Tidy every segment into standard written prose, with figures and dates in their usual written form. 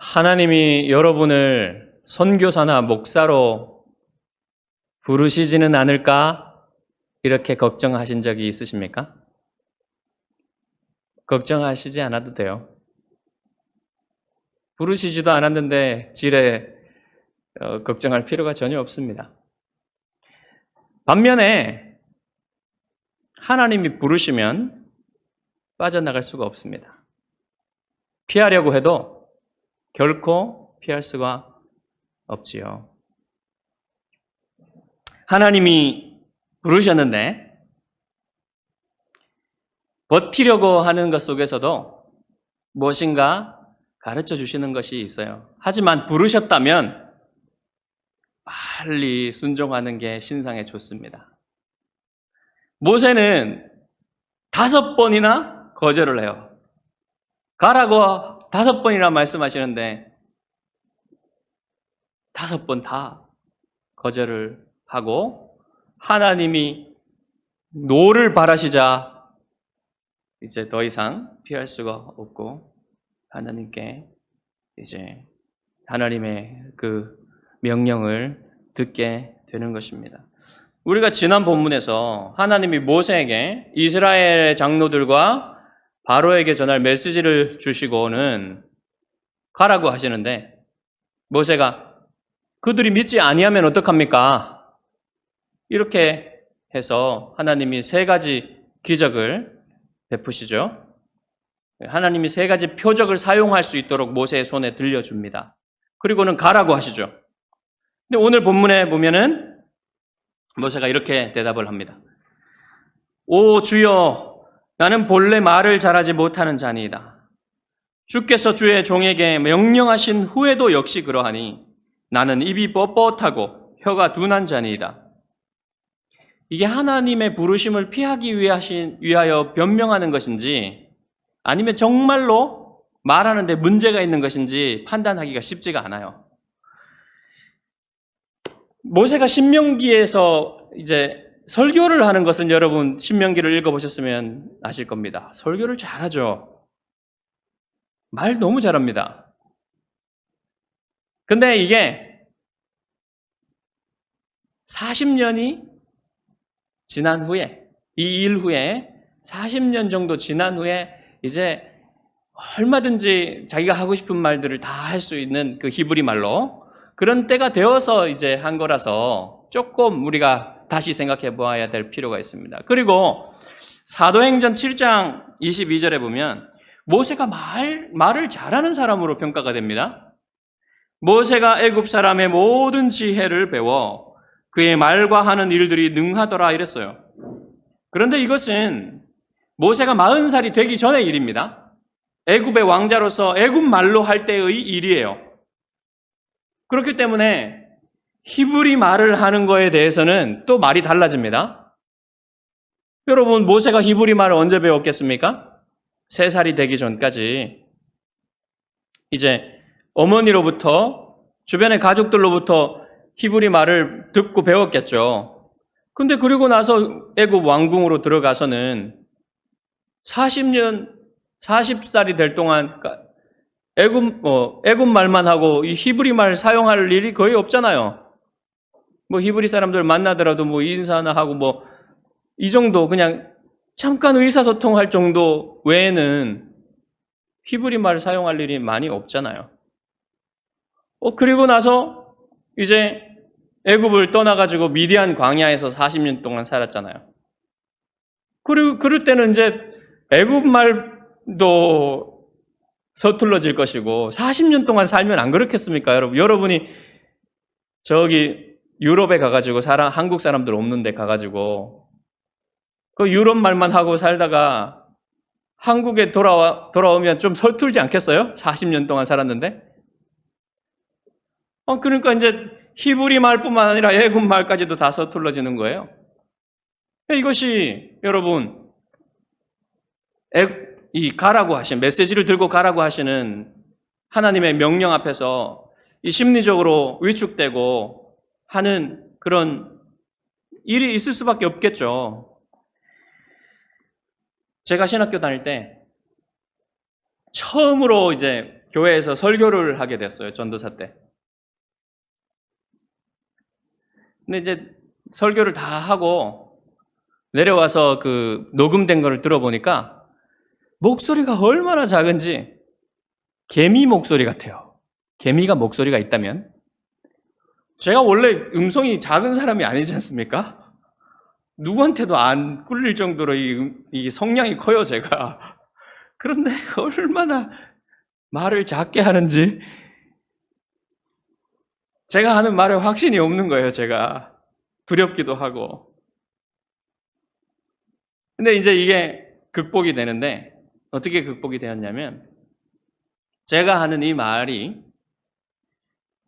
하나님이 여러분을 선교사나 목사로 부르시지는 않을까? 이렇게 걱정하신 적이 있으십니까? 걱정하시지 않아도 돼요. 부르시지도 않았는데 지레 걱정할 필요가 전혀 없습니다. 반면에 하나님이 부르시면 빠져나갈 수가 없습니다. 피하려고 해도 결코 피할 수가 없지요. 하나님이 부르셨는데 버티려고 하는 것 속에서도 무엇인가 가르쳐 주시는 것이 있어요. 하지만 부르셨다면 빨리 순종하는 게 신상에 좋습니다. 모세는 5번이나 거절을 해요. 가라고 5번이나 말씀하시는데 5번 다 거절을 하고 하나님이 노를 바라시자 이제 더 이상 피할 수가 없고 하나님께 이제 하나님의 그 명령을 듣게 되는 것입니다. 우리가 지난 본문에서 하나님이 모세에게 이스라엘 장로들과 바로에게 전할 메시지를 주시고는 가라고 하시는데 모세가 그들이 믿지 아니하면 어떡합니까? 이렇게 해서 하나님이 3가지 기적을 베푸시죠. 하나님이 3가지 표적을 사용할 수 있도록 모세의 손에 들려줍니다. 그리고는 가라고 하시죠. 근데 오늘 본문에 보면은 모세가 이렇게 대답을 합니다. 오 주여, 나는 본래 말을 잘하지 못하는 자니이다. 주께서 주의 종에게 명령하신 후에도 역시 그러하니 나는 입이 뻣뻣하고 혀가 둔한 자니이다. 이게 하나님의 부르심을 피하기 위하여 변명하는 것인지 아니면 정말로 말하는데 문제가 있는 것인지 판단하기가 쉽지가 않아요. 모세가 신명기에서 이제 설교를 하는 것은 여러분 신명기를 읽어보셨으면 아실 겁니다. 설교를 잘하죠. 말 너무 잘합니다. 근데 이게 40년이 지난 후에, 이 일 후에 40년 정도 지난 후에 이제 얼마든지 자기가 하고 싶은 말들을 다 할 수 있는 그 히브리 말로 그런 때가 되어서 이제 한 거라서 조금 우리가 다시 생각해 보아야 될 필요가 있습니다. 그리고 사도행전 7장 22절에 보면 모세가 말을 잘하는 사람으로 평가가 됩니다. 모세가 애굽 사람의 모든 지혜를 배워 그의 말과 하는 일들이 능하더라 이랬어요. 그런데 이것은 모세가 40살이 되기 전의 일입니다. 애굽의 왕자로서 애굽 말로 할 때의 일이에요. 그렇기 때문에 히브리 말을 하는 거에 대해서는 또 말이 달라집니다. 여러분, 모세가 히브리 말을 언제 배웠겠습니까? 3살이 되기 전까지 이제 어머니로부터 주변의 가족들로부터 히브리 말을 듣고 배웠겠죠. 근데 그리고 나서 애굽 왕궁으로 들어가서는 40살이 될 동안 애굽 말만 하고 이 히브리 말 사용할 일이 거의 없잖아요. 뭐 히브리 사람들 만나더라도 뭐 인사나 하고 뭐 이 정도 그냥 잠깐 의사소통할 정도 외에는 히브리 말을 사용할 일이 많이 없잖아요. 그리고 나서 이제 애굽을 떠나가지고 미디안 광야에서 40년 동안 살았잖아요. 그리고 그럴 때는 이제 애굽 말도 서툴러질 것이고 40년 동안 살면 안 그렇겠습니까, 여러분? 여러분이 저기 유럽에 가가지고 한국 사람들 없는 데 가가지고 그 유럽 말만 하고 살다가 한국에 돌아오면 좀 서툴지 않겠어요? 40년 동안 살았는데? 그러니까 이제 히브리 말뿐만 아니라 애굽 말까지도 다 서툴러지는 거예요. 이것이 여러분 이 가라고 하신 메시지를 들고 가라고 하시는 하나님의 명령 앞에서 이 심리적으로 위축되고 하는 그런 일이 있을 수밖에 없겠죠. 제가 신학교 다닐 때 처음으로 이제 교회에서 설교를 하게 됐어요. 전도사 때. 근데 이제 설교를 다 하고 내려와서 그 녹음된 거를 들어보니까 목소리가 얼마나 작은지 개미 목소리 같아요. 개미가 목소리가 있다면. 제가 원래 음성이 작은 사람이 아니지 않습니까? 누구한테도 안 꿀릴 정도로 이 성량이 커요, 제가. 그런데 얼마나 말을 작게 하는지 제가 하는 말에 확신이 없는 거예요, 제가. 두렵기도 하고. 근데 이제 이게 극복이 되는데 어떻게 극복이 되었냐면 제가 하는 이 말이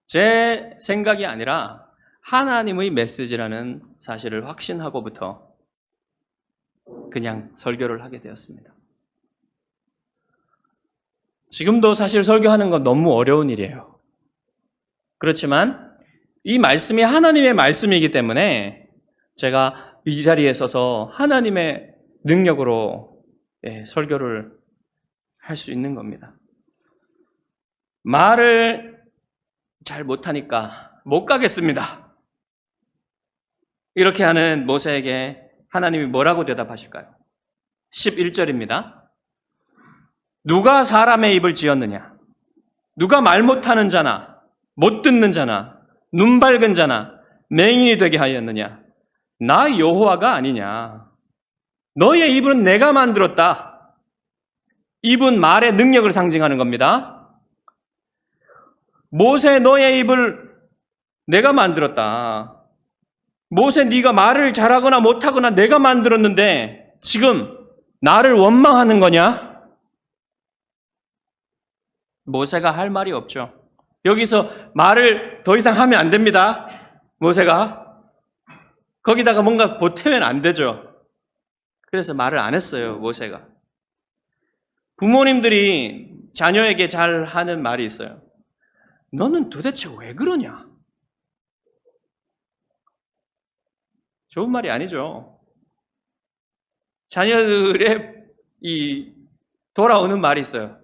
제 생각이 아니라 하나님의 메시지라는 사실을 확신하고부터 그냥 설교를 하게 되었습니다. 지금도 사실 설교하는 건 너무 어려운 일이에요. 그렇지만 이 말씀이 하나님의 말씀이기 때문에 제가 이 자리에 서서 하나님의 능력으로 설교를 할 수 있는 겁니다. 말을 잘 못하니까 못 가겠습니다. 이렇게 하는 모세에게 하나님이 뭐라고 대답하실까요? 11절입니다. 누가 사람의 입을 지었느냐? 누가 말 못하는 자나 못 듣는 자나 눈 밝은 자나 맹인이 되게 하였느냐? 나 여호와가 아니냐? 너의 입은 내가 만들었다. 입은 말의 능력을 상징하는 겁니다. 모세 너의 입을 내가 만들었다. 모세 네가 말을 잘하거나 못하거나 내가 만들었는데 지금 나를 원망하는 거냐? 모세가 할 말이 없죠. 여기서 말을 더 이상 하면 안 됩니다. 모세가. 거기다가 뭔가 보태면 안 되죠. 그래서 말을 안 했어요, 모세가. 부모님들이 자녀에게 잘 하는 말이 있어요. 너는 도대체 왜 그러냐? 좋은 말이 아니죠. 자녀들의 돌아오는 말이 있어요.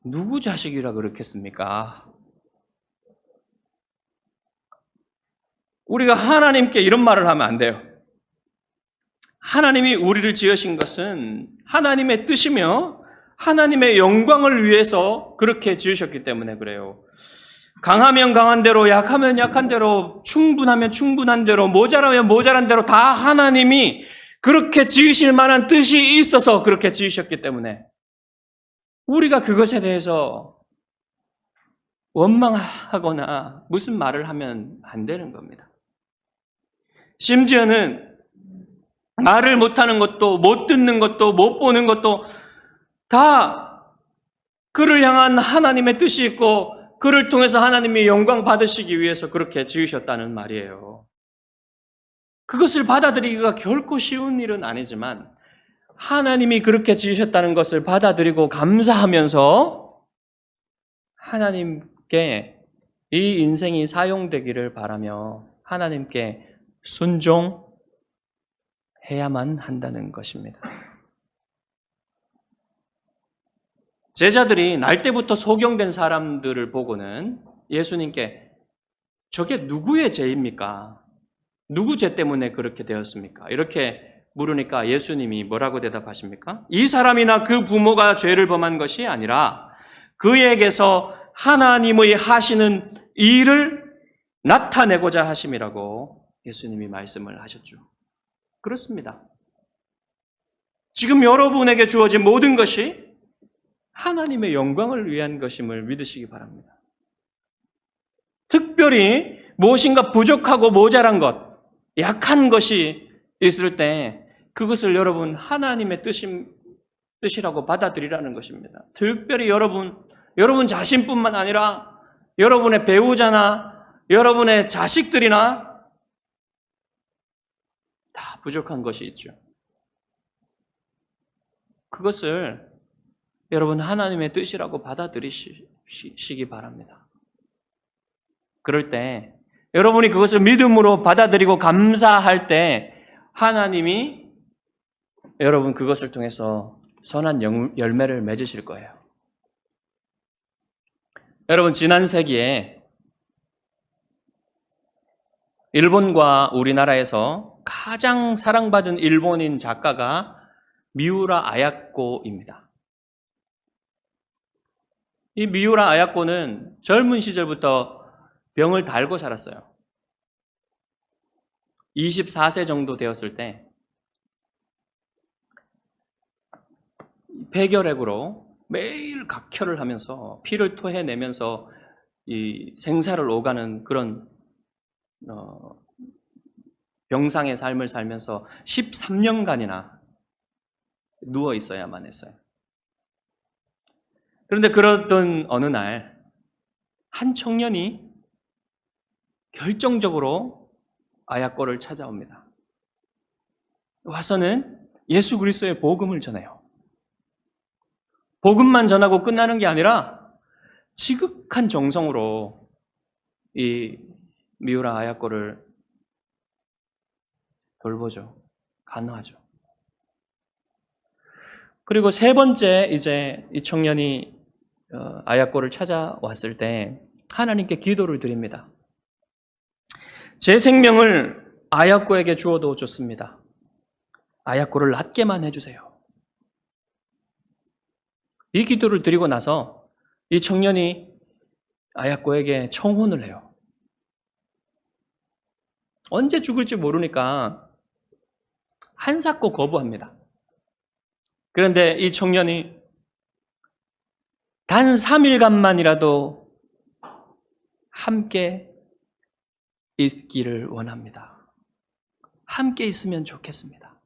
누구 자식이라 그렇겠습니까? 우리가 하나님께 이런 말을 하면 안 돼요. 하나님이 우리를 지으신 것은 하나님의 뜻이며 하나님의 영광을 위해서 그렇게 지으셨기 때문에 그래요. 강하면 강한 대로, 약하면 약한 대로, 충분하면 충분한 대로, 모자라면 모자란 대로 다 하나님이 그렇게 지으실 만한 뜻이 있어서 그렇게 지으셨기 때문에 우리가 그것에 대해서 원망하거나 무슨 말을 하면 안 되는 겁니다. 심지어는 말을 못하는 것도, 못 듣는 것도, 못 보는 것도 다 그를 향한 하나님의 뜻이 있고 그를 통해서 하나님이 영광 받으시기 위해서 그렇게 지으셨다는 말이에요. 그것을 받아들이기가 결코 쉬운 일은 아니지만 하나님이 그렇게 지으셨다는 것을 받아들이고 감사하면서 하나님께 이 인생이 사용되기를 바라며 하나님께 순종해야만 한다는 것입니다. 제자들이 날 때부터 소경된 사람들을 보고는 예수님께 저게 누구의 죄입니까? 누구 죄 때문에 그렇게 되었습니까? 이렇게 물으니까 예수님이 뭐라고 대답하십니까? 이 사람이나 그 부모가 죄를 범한 것이 아니라 그에게서 하나님의 하시는 일을 나타내고자 하심이라고 예수님이 말씀을 하셨죠. 그렇습니다. 지금 여러분에게 주어진 모든 것이 하나님의 영광을 위한 것임을 믿으시기 바랍니다. 특별히 무엇인가 부족하고 모자란 것, 약한 것이 있을 때 그것을 여러분 하나님의 뜻이라고 받아들이라는 것입니다. 특별히 여러분 자신뿐만 아니라 여러분의 배우자나 여러분의 자식들이나 다 부족한 것이 있죠. 그것을 여러분 하나님의 뜻이라고 받아들이시기 바랍니다. 그럴 때 여러분이 그것을 믿음으로 받아들이고 감사할 때 하나님이 여러분 그것을 통해서 선한 열매를 맺으실 거예요. 여러분, 지난 세기에 일본과 우리나라에서 가장 사랑받은 일본인 작가가 미우라 아야코입니다. 이 미우라 아야코는 젊은 시절부터 병을 달고 살았어요. 24세 정도 되었을 때 폐결핵으로 매일 각혈을 하면서 피를 토해내면서 이 생사를 오가는 그런 병상의 삶을 살면서 13년간이나 누워 있어야만 했어요. 그런데 그러던 어느 날 한 청년이 결정적으로 아야코를 찾아옵니다. 와서는 예수 그리스도의 복음을 전해요. 복음만 전하고 끝나는 게 아니라 지극한 정성으로 이 미우라 아야코를 돌보죠. 간호하죠. 그리고 세 번째 이제 이 청년이 아야코를 찾아왔을 때 하나님께 기도를 드립니다. 제 생명을 아야코에게 주어도 좋습니다. 아야코를 낫게만 해주세요. 이 기도를 드리고 나서 이 청년이 아야코에게 청혼을 해요. 언제 죽을지 모르니까 한사코 거부합니다. 그런데 이 청년이 단 3일간만이라도 함께 있기를 원합니다. 함께 있으면 좋겠습니다.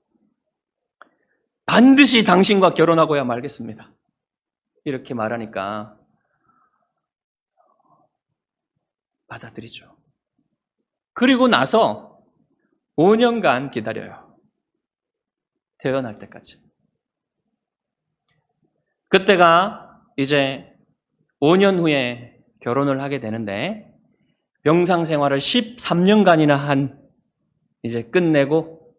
반드시 당신과 결혼하고야 말겠습니다. 이렇게 말하니까 받아들이죠. 그리고 나서 5년간 기다려요. 태어날 때까지. 그때가 이제 5년 후에 결혼을 하게 되는데 병상 생활을 13년간이나 이제 끝내고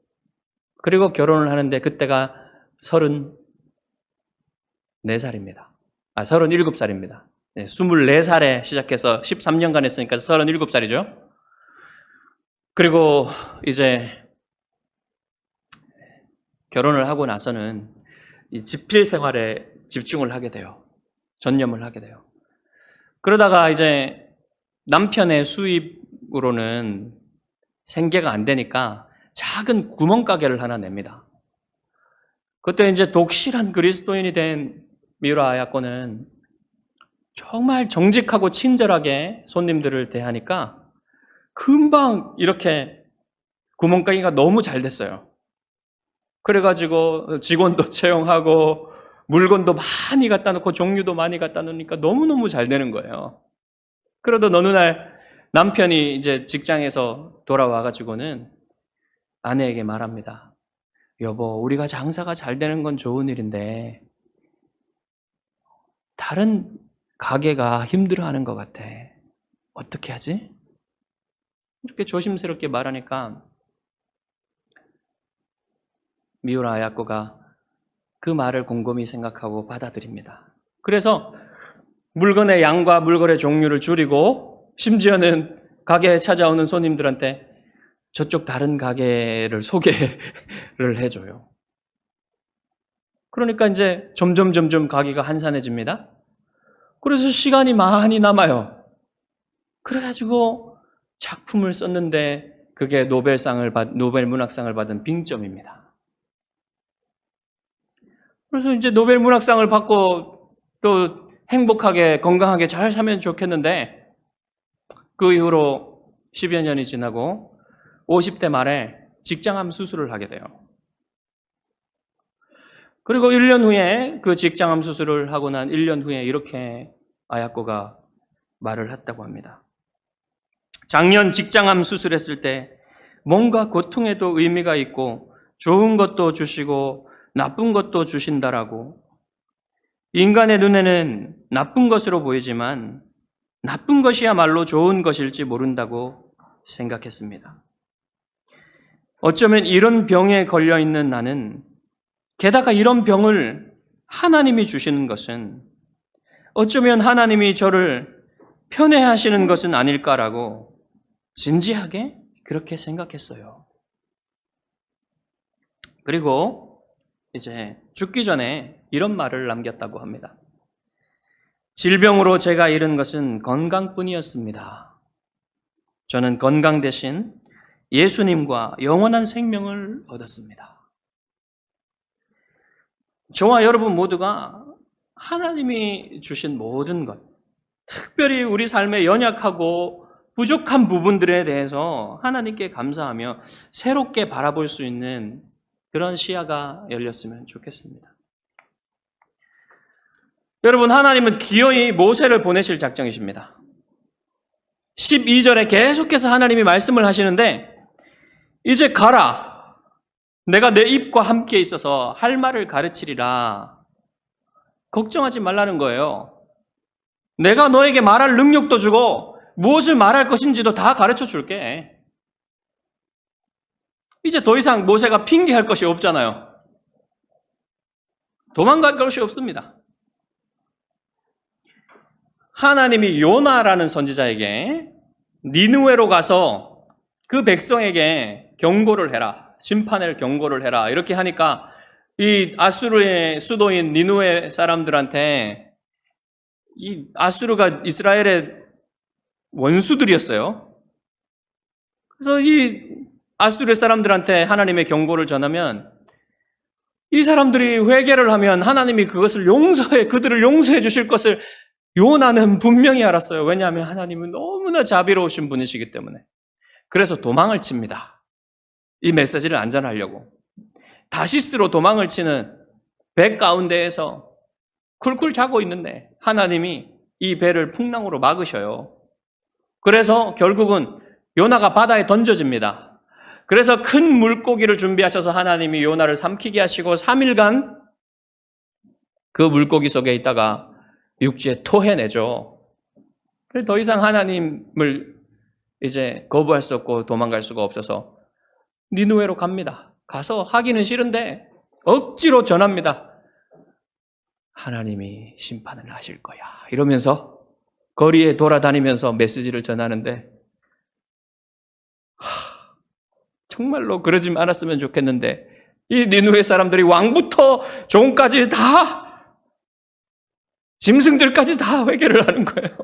그리고 결혼을 하는데 그때가 34살입니다. 37살입니다. 24살에 시작해서 13년간 했으니까 37살이죠. 그리고 이제 결혼을 하고 나서는 이 집필 생활에 집중을 하게 돼요. 전념을 하게 돼요. 그러다가 이제 남편의 수입으로는 생계가 안 되니까 작은 구멍가게를 하나 냅니다. 그때 이제 독실한 그리스도인이 된 미우라 아야코는 정말 정직하고 친절하게 손님들을 대하니까 금방 이렇게 구멍가게가 너무 잘 됐어요. 그래가지고 직원도 채용하고 물건도 많이 갖다 놓고 종류도 많이 갖다 놓으니까 너무너무 잘 되는 거예요. 그러던 어느 날 남편이 이제 직장에서 돌아와가지고는 아내에게 말합니다. 여보, 우리가 장사가 잘 되는 건 좋은 일인데 다른 가게가 힘들어하는 것 같아. 어떻게 하지? 이렇게 조심스럽게 말하니까 미우라 아야코가 그 말을 곰곰이 생각하고 받아들입니다. 그래서 물건의 양과 물건의 종류를 줄이고 심지어는 가게에 찾아오는 손님들한테 저쪽 다른 가게를 소개를 해줘요. 그러니까 이제 점점 가게가 한산해집니다. 그래서 시간이 많이 남아요. 그래가지고 작품을 썼는데 그게 노벨 문학상을 받은 빙점입니다. 그래서 이제 노벨 문학상을 받고 또 행복하게 건강하게 잘 살면 좋겠는데 그 이후로 10여 년이 지나고 50대 말에 직장암 수술을 하게 돼요. 그리고 1년 후에 그 직장암 수술을 하고 난 1년 후에 이렇게 아야코가 말을 했다고 합니다. 작년 직장암 수술했을 때 뭔가 고통에도 의미가 있고 좋은 것도 주시고 나쁜 것도 주신다라고. 인간의 눈에는 나쁜 것으로 보이지만 나쁜 것이야말로 좋은 것일지 모른다고 생각했습니다. 어쩌면 이런 병에 걸려있는 나는, 게다가 이런 병을 하나님이 주시는 것은 어쩌면 하나님이 저를 편애하시는 것은 아닐까라고 진지하게 그렇게 생각했어요. 그리고 이제 죽기 전에 이런 말을 남겼다고 합니다. 질병으로 제가 잃은 것은 건강뿐이었습니다. 저는 건강 대신 예수님과 영원한 생명을 얻었습니다. 저와 여러분 모두가 하나님이 주신 모든 것, 특별히 우리 삶에 연약하고 부족한 부분들에 대해서 하나님께 감사하며 새롭게 바라볼 수 있는 그런 시야가 열렸으면 좋겠습니다. 여러분, 하나님은 기어이 모세를 보내실 작정이십니다. 12절에 계속해서 하나님이 말씀을 하시는데 이제 가라. 내가 내 입과 함께 있어서 할 말을 가르치리라. 걱정하지 말라는 거예요. 내가 너에게 말할 능력도 주고 무엇을 말할 것인지도 다 가르쳐 줄게. 이제 더 이상 모세가 핑계할 것이 없잖아요. 도망갈 것이 없습니다. 하나님이 요나라는 선지자에게 니느웨로 가서 그 백성에게 경고를 해라. 심판을 경고를 해라. 이렇게 하니까 이 아수르의 수도인 니느웨 사람들한테 이 아수르가 이스라엘의 원수들이었어요. 그래서 이 아수르 사람들한테 하나님의 경고를 전하면 이 사람들이 회개를 하면 하나님이 그것을 그들을 용서해 주실 것을 요나는 분명히 알았어요. 왜냐하면 하나님은 너무나 자비로우신 분이시기 때문에. 그래서 도망을 칩니다. 이 메시지를 안전하려고. 다시스로 도망을 치는 배 가운데에서 쿨쿨 자고 있는데 하나님이 이 배를 풍랑으로 막으셔요. 그래서 결국은 요나가 바다에 던져집니다. 그래서 큰 물고기를 준비하셔서 하나님이 요나를 삼키게 하시고 3일간 그 물고기 속에 있다가 육지에 토해내죠. 그래서 더 이상 하나님을 이제 거부할 수 없고 도망갈 수가 없어서 니느웨로 갑니다. 가서 하기는 싫은데 억지로 전합니다. 하나님이 심판을 하실 거야. 이러면서 거리에 돌아다니면서 메시지를 전하는데 정말로 그러지 않았으면 좋겠는데 이 니느웨 사람들이 왕부터 종까지 다 짐승들까지 다 회개를 하는 거예요.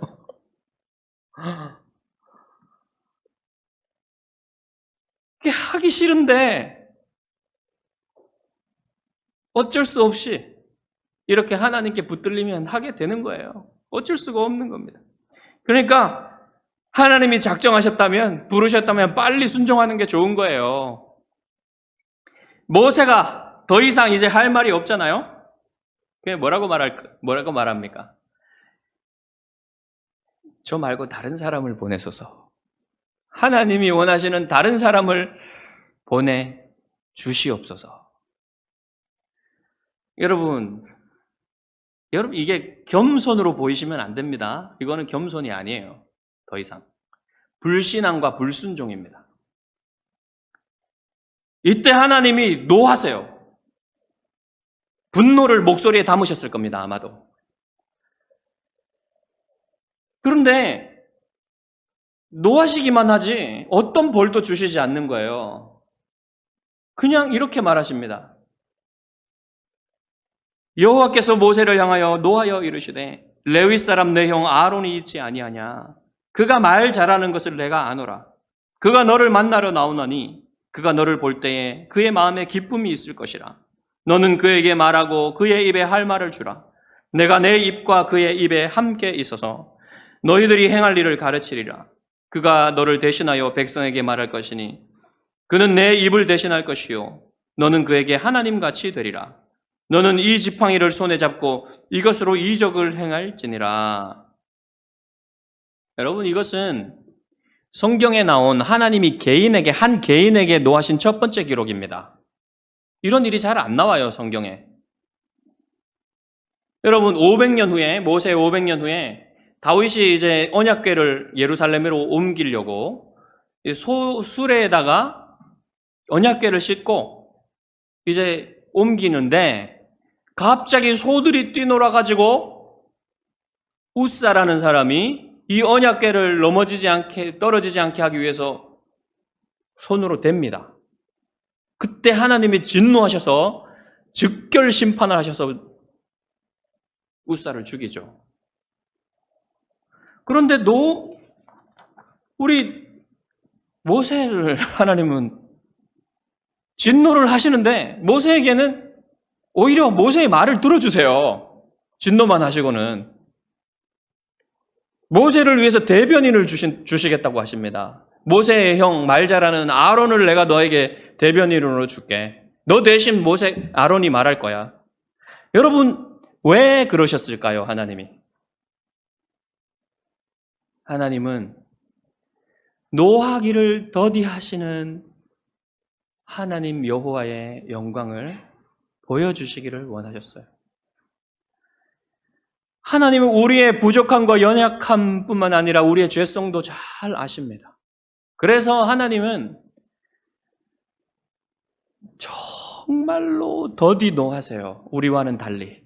이게 하기 싫은데 어쩔 수 없이 이렇게 하나님께 붙들리면 하게 되는 거예요. 어쩔 수가 없는 겁니다. 그러니까 하나님이 작정하셨다면, 부르셨다면 빨리 순종하는 게 좋은 거예요. 모세가 더 이상 이제 할 말이 없잖아요. 그게 뭐라고 말합니까? 저 말고 다른 사람을 보내소서. 하나님이 원하시는 다른 사람을 보내 주시옵소서. 여러분 이게 겸손으로 보이시면 안 됩니다. 이거는 겸손이 아니에요. 더 이상. 불신앙과 불순종입니다. 이때 하나님이 노하세요. 분노를 목소리에 담으셨을 겁니다. 아마도. 그런데 노하시기만 하지 어떤 벌도 주시지 않는 거예요. 그냥 이렇게 말하십니다. 여호와께서 모세를 향하여 노하여 이르시되 레위 사람 내 형 아론이 있지 아니하냐. 그가 말 잘하는 것을 내가 아노라. 그가 너를 만나러 나오나니 그가 너를 볼 때에 그의 마음에 기쁨이 있을 것이라. 너는 그에게 말하고 그의 입에 할 말을 주라. 내가 내 입과 그의 입에 함께 있어서 너희들이 행할 일을 가르치리라. 그가 너를 대신하여 백성에게 말할 것이니 그는 내 입을 대신할 것이요 너는 그에게 하나님같이 되리라. 너는 이 지팡이를 손에 잡고 이것으로 이적을 행할지니라. 여러분, 이것은 성경에 나온 하나님이 한 개인에게 노하신 첫 번째 기록입니다. 이런 일이 잘 안 나와요, 성경에. 여러분, 500년 후에, 모세 500년 후에 다윗이 이제 언약궤를 예루살렘으로 옮기려고 수레에다가 언약궤를 싣고 이제 옮기는데 갑자기 소들이 뛰놀아가지고 우사라는 사람이 이 언약궤를 떨어지지 않게 하기 위해서 손으로 댑니다. 그때 하나님이 진노하셔서 즉결 심판을 하셔서 웃사를 죽이죠. 그런데 우리 모세를 하나님은 진노를 하시는데 모세에게는 오히려 모세의 말을 들어주세요. 진노만 하시고는. 모세를 위해서 대변인을 주시겠다고 하십니다. 모세의 형 말 잘하는 아론을 내가 너에게 대변인으로 줄게. 너 대신 아론이 말할 거야. 여러분 왜 그러셨을까요? 하나님은 노하기를 더디하시는 하나님 여호와의 영광을 보여주시기를 원하셨어요. 하나님은 우리의 부족함과 연약함뿐만 아니라 우리의 죄성도 잘 아십니다. 그래서 하나님은 정말로 더디 노하세요. 우리와는 달리.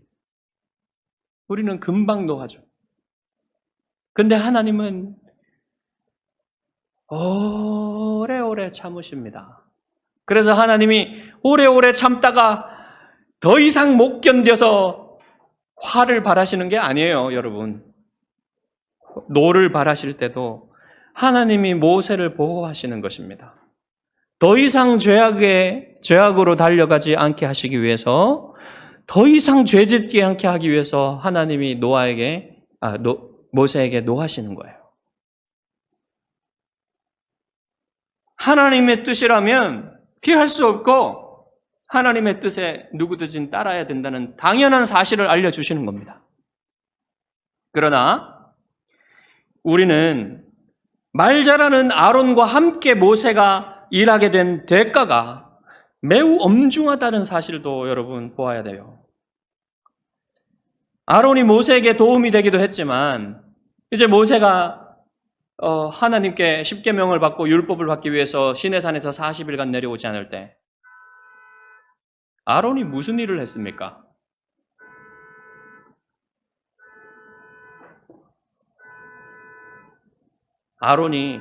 우리는 금방 노하죠. 근데 하나님은 오래오래 참으십니다. 그래서 하나님이 오래오래 참다가 더 이상 못 견뎌서 화를 발하시는 게 아니에요, 여러분. 노를 발하실 때도 하나님이 모세를 보호하시는 것입니다. 더 이상 죄악으로 달려가지 않게 하시기 위해서, 더 이상 죄짓지 않게 하기 위해서 하나님이 모세에게 노하시는 거예요. 하나님의 뜻이라면 피할 수 없고 하나님의 뜻에 누구든지 따라야 된다는 당연한 사실을 알려주시는 겁니다. 그러나 우리는 말 잘하는 아론과 함께 모세가 일하게 된 대가가 매우 엄중하다는 사실도 여러분 보아야 돼요. 아론이 모세에게 도움이 되기도 했지만 이제 모세가 하나님께 십계명을 받고 율법을 받기 위해서 시내산에서 40일간 내려오지 않을 때 아론이 무슨 일을 했습니까? 아론이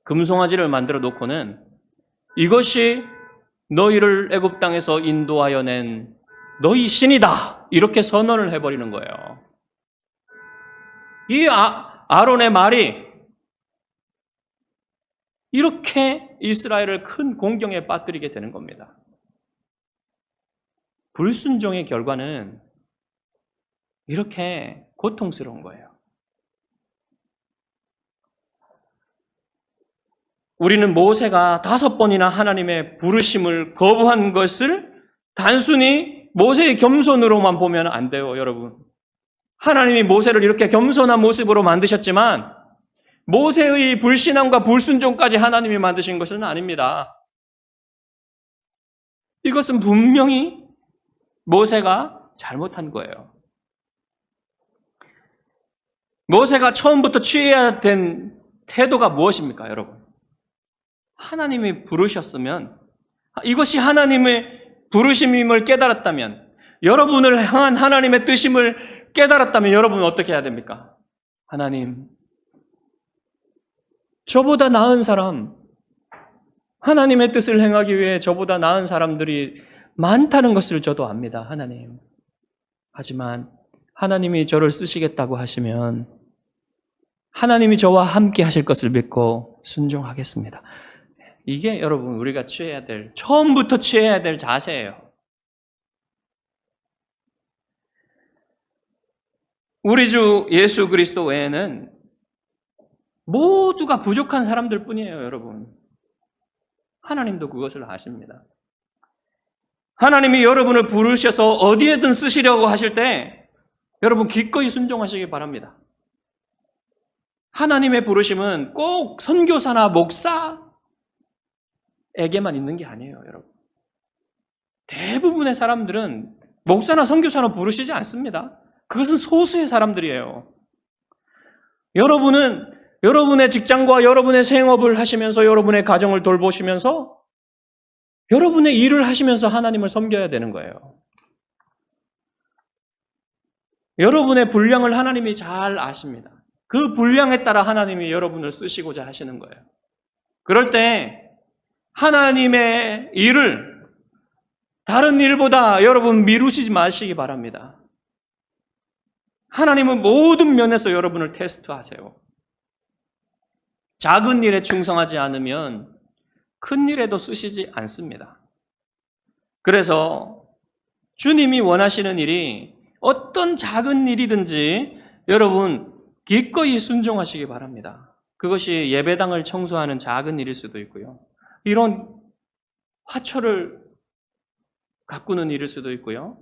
금송아지를 만들어 놓고는 이것이 너희를 애굽 땅에서 인도하여 낸 너희 신이다 이렇게 선언을 해버리는 거예요. 이 아론의 말이 이렇게 이스라엘을 큰 공경에 빠뜨리게 되는 겁니다. 불순종의 결과는 이렇게 고통스러운 거예요. 우리는 모세가 5번이나 하나님의 부르심을 거부한 것을 단순히 모세의 겸손으로만 보면 안 돼요, 여러분. 하나님이 모세를 이렇게 겸손한 모습으로 만드셨지만 모세의 불신앙과 불순종까지 하나님이 만드신 것은 아닙니다. 이것은 분명히 모세가 잘못한 거예요. 모세가 처음부터 취해야 된 태도가 무엇입니까, 여러분? 하나님이 부르셨으면, 이것이 하나님의 부르심임을 깨달았다면, 여러분을 향한 하나님의 뜻임을 깨달았다면 여러분은 어떻게 해야 됩니까? 하나님, 저보다 나은 사람, 하나님의 뜻을 행하기 위해 저보다 나은 사람들이 많다는 것을 저도 압니다, 하나님. 하지만 하나님이 저를 쓰시겠다고 하시면 하나님이 저와 함께 하실 것을 믿고 순종하겠습니다. 이게 여러분 우리가 처음부터 취해야 될 자세예요. 우리 주 예수 그리스도 외에는 모두가 부족한 사람들 뿐이에요, 여러분. 하나님도 그것을 아십니다. 하나님이 여러분을 부르셔서 어디에든 쓰시려고 하실 때 여러분 기꺼이 순종하시기 바랍니다. 하나님의 부르심은 꼭 선교사나 목사에게만 있는 게 아니에요, 여러분. 대부분의 사람들은 목사나 선교사로 부르시지 않습니다. 그것은 소수의 사람들이에요. 여러분은 여러분의 직장과 여러분의 생업을 하시면서 여러분의 가정을 돌보시면서 여러분의 일을 하시면서 하나님을 섬겨야 되는 거예요. 여러분의 분량을 하나님이 잘 아십니다. 그 분량에 따라 하나님이 여러분을 쓰시고자 하시는 거예요. 그럴 때 하나님의 일을 다른 일보다 여러분 미루시지 마시기 바랍니다. 하나님은 모든 면에서 여러분을 테스트하세요. 작은 일에 충성하지 않으면 큰 일에도 쓰시지 않습니다. 그래서 주님이 원하시는 일이 어떤 작은 일이든지 여러분 기꺼이 순종하시기 바랍니다. 그것이 예배당을 청소하는 작은 일일 수도 있고요. 이런 화초를 가꾸는 일일 수도 있고요.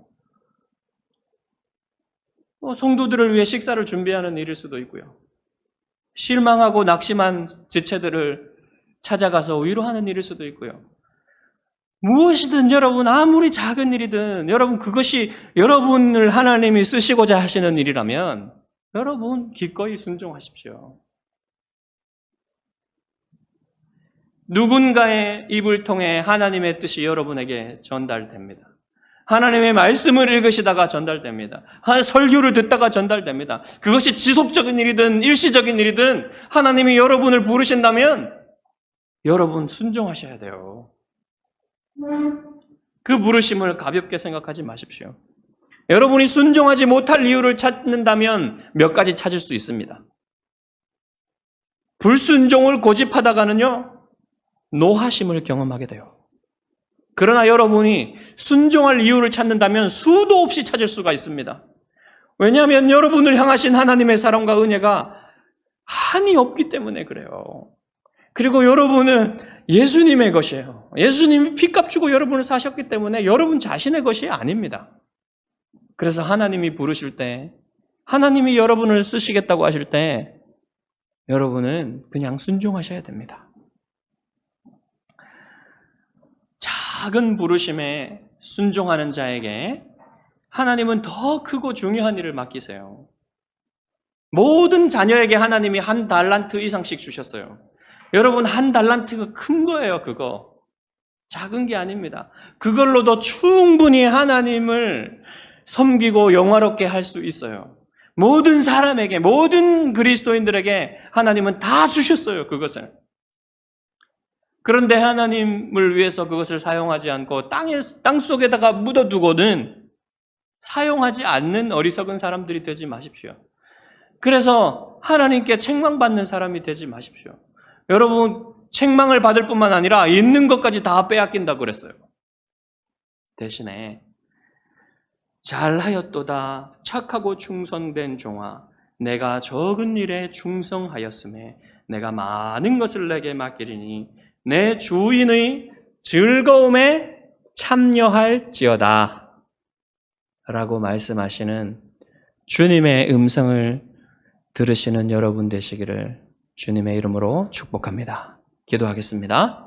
성도들을 위해 식사를 준비하는 일일 수도 있고요. 실망하고 낙심한 지체들을 찾아가서 위로하는 일일 수도 있고요. 무엇이든 여러분 아무리 작은 일이든 여러분 그것이 여러분을 하나님이 쓰시고자 하시는 일이라면 여러분 기꺼이 순종하십시오. 누군가의 입을 통해 하나님의 뜻이 여러분에게 전달됩니다. 하나님의 말씀을 읽으시다가 전달됩니다. 설교를 듣다가 전달됩니다. 그것이 지속적인 일이든 일시적인 일이든 하나님이 여러분을 부르신다면 여러분 순종하셔야 돼요. 그 부르심을 가볍게 생각하지 마십시오. 여러분이 순종하지 못할 이유를 찾는다면 몇 가지 찾을 수 있습니다. 불순종을 고집하다가는요, 노하심을 경험하게 돼요. 그러나 여러분이 순종할 이유를 찾는다면 수도 없이 찾을 수가 있습니다. 왜냐하면 여러분을 향하신 하나님의 사랑과 은혜가 한이 없기 때문에 그래요. 그리고 여러분은 예수님의 것이에요. 예수님이 피값 주고 여러분을 사셨기 때문에 여러분 자신의 것이 아닙니다. 그래서 하나님이 부르실 때, 하나님이 여러분을 쓰시겠다고 하실 때 여러분은 그냥 순종하셔야 됩니다. 작은 부르심에 순종하는 자에게 하나님은 더 크고 중요한 일을 맡기세요. 모든 자녀에게 하나님이 1 달란트 이상씩 주셨어요. 여러분 1 달란트가 큰 거예요. 그거 작은 게 아닙니다. 그걸로도 충분히 하나님을 섬기고 영화롭게 할 수 있어요. 모든 사람에게, 모든 그리스도인들에게 하나님은 다 주셨어요. 그것을. 그런데 하나님을 위해서 그것을 사용하지 않고 땅 속에다가 묻어두고는 사용하지 않는 어리석은 사람들이 되지 마십시오. 그래서 하나님께 책망받는 사람이 되지 마십시오. 여러분 책망을 받을 뿐만 아니라 있는 것까지 다 빼앗긴다고 그랬어요. 대신에 잘하였도다 착하고 충성된 종아 내가 적은 일에 충성하였음에 내가 많은 것을 내게 맡기리니 내 주인의 즐거움에 참여할지어다 라고 말씀하시는 주님의 음성을 들으시는 여러분 되시기를 주님의 이름으로 축복합니다. 기도하겠습니다.